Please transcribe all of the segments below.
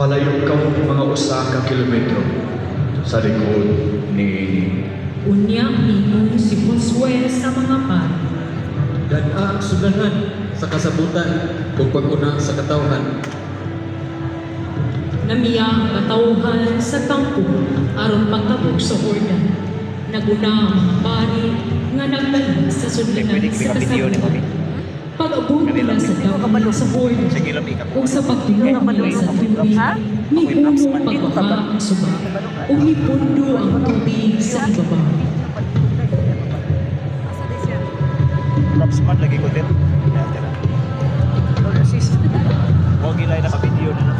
Palayo ka mga usa ka kilometro sa likod ni Unya mingon si Josue sa mga pari. Dan-a ang suganan sa kasabutan ug pag-una sa katawhan. Namiya ang katawhan sa kampo aron pagkabog sa Jordan. Naguna ang mga pari nga nagbalik sa sudlanan sa kasabutan. Pag-abot nila sa dagat sa Jordan, kung sa pagtinog nila sa tubig, ni unong pagbaha ang suba, o ni pundo ang tubig sa ibabaw. Rap smart lagi ko din. Huwag ilay na ka-video na.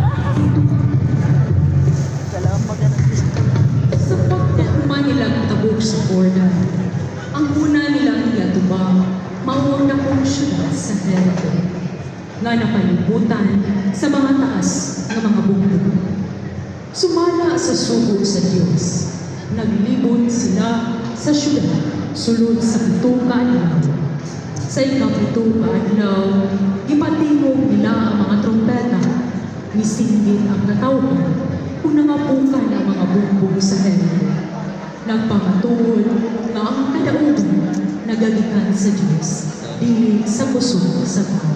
Sa pagkakuma nilang tabog sa Jordan, ang una nilang iatubang, mauon na pong syudad sa Jericho, nga napalibutan sa mga taas ng mga bundok. Sumala sa sugo sa Diyos, naglibot sila sa syudad, sulod sa pitong kaadlaw. Sa ikapitong kaadlaw, ipatingog nila ang mga trompeta, misinggit ang katawhan, kung nangapukan ang mga bumbong sa Jericho. Nagpamatuod na ang kadaugan nagalikan sa Diyos, dili sa puso sa tao.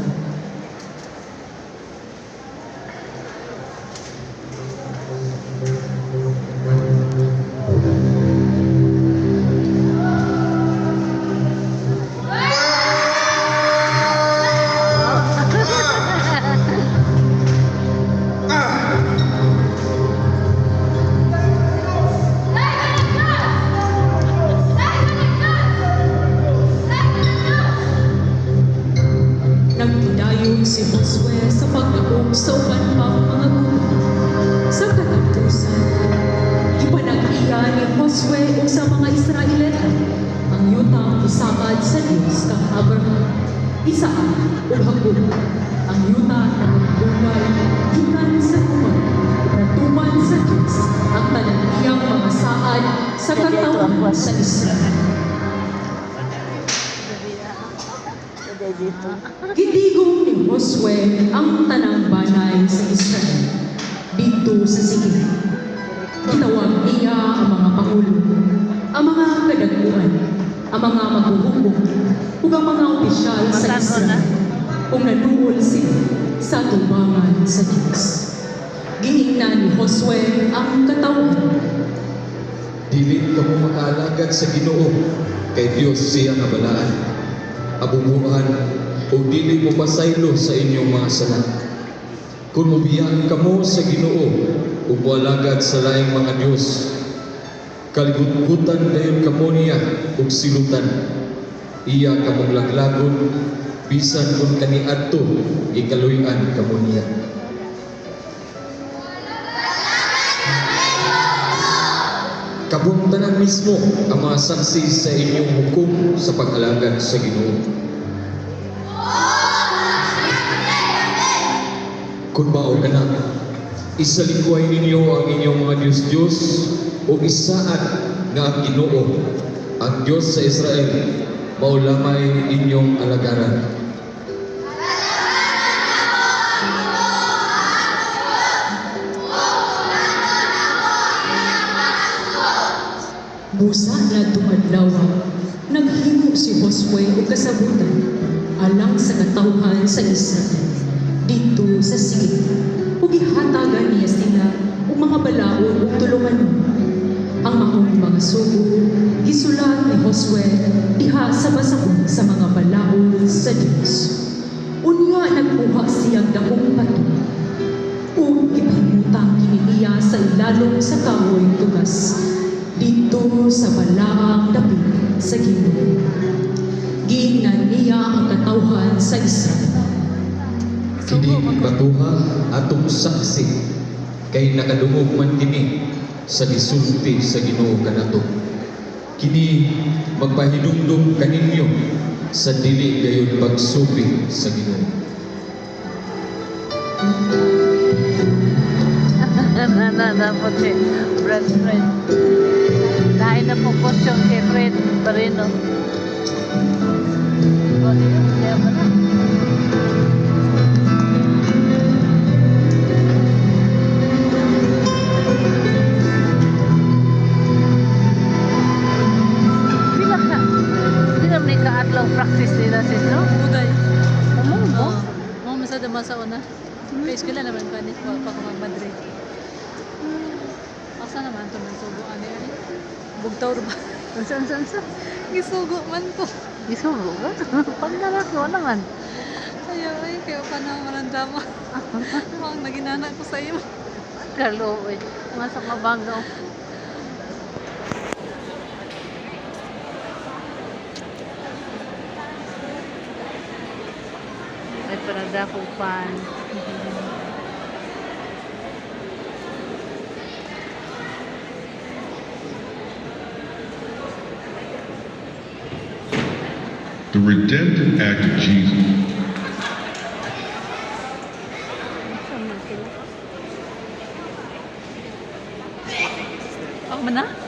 Nagpadayon si Josue sa pag-aog sa uban pang mga gubat. Sa katapusan, ipanag-iya ni Josue o sa mga Israelita ang yutang isagad sa Diyos kang Abraham, Isaac o Jacob. Ang yuta na magbungay gikan sa kuman, natuman sa Diyos ang tanang-iyang mga saad sa katawhan sa Israel. Gidigong ni Josue ang tanang banay sa Israel dito sa Sigig. Itawag niya ang mga pangulo, ang mga kadaguan, ang mga maghuhukom, ug ang mga opisyal sa Israel kung nanuol sila sa tubangan sa Diyos. Ginignan ni Josue ang katawhan. Dili ka mo makaalagad sa Ginoo, kay Dios siya nga balaan. Abubuhan o dili mo pasaylo sa inyong mga sala. Kung mubiyaan ka mo sa Ginoo o walagad sa laing mga Diyos, kaligutan dayon ka mo niya o silutan. Iya ka mong laglagon, bisan kung kaniadto, ikaluyan ka mo niya. Kabuntanan mismo ang mga saksi sa inyong hukom sa pag-alagad sa Ginoo. Kung mao ka na, isalikuay ninyo ang inyong mga Diyos-Diyos o isaad nga ang Ginoo, ang Diyos sa Israel, maulamay inyong alagaran. Busa na tumadlaw, naghimo si Josue o kasabutan alang sa katawhan sa Israel dito sa Sigig. Ug gihatagan niya sila og mga balaod ug tulungan. Ang maong mga sugo gisulat ni Josue diha sa basahon sa mga balaod sa Dios. Unya nagkuha siyang dakong bato ug gipahimutang kini niya sa ilalong sa kahoy tugas dito sa balaang dapit sa Ginoo. Giingnan niya ang katawhan sa Israel. Kini batuha atong saksi kay nakadungog man kini sa gisulti sa Ginoo kanato. Kini magpahidungdong kaninyo sa dili gayon pagsubi sa Ginoo. Dapat si Brad Fred. Dahil na po po siyang kay Fred Barino. Kaya ba na? eskwela naman ko anis pa ako mag-Madrid. Asa naman to man sugo ani ani? Bugtaw ba? Saan? Gisugo man to. Isugo ba? Pag lalaki, wala man. Ayaw ay kaya pa na marandama. Mang naginana ko sa iyo. Kalo, eh. Masak mabago. May paradako pan. The redemptive act of Jesus Saan man sila? Ako man na?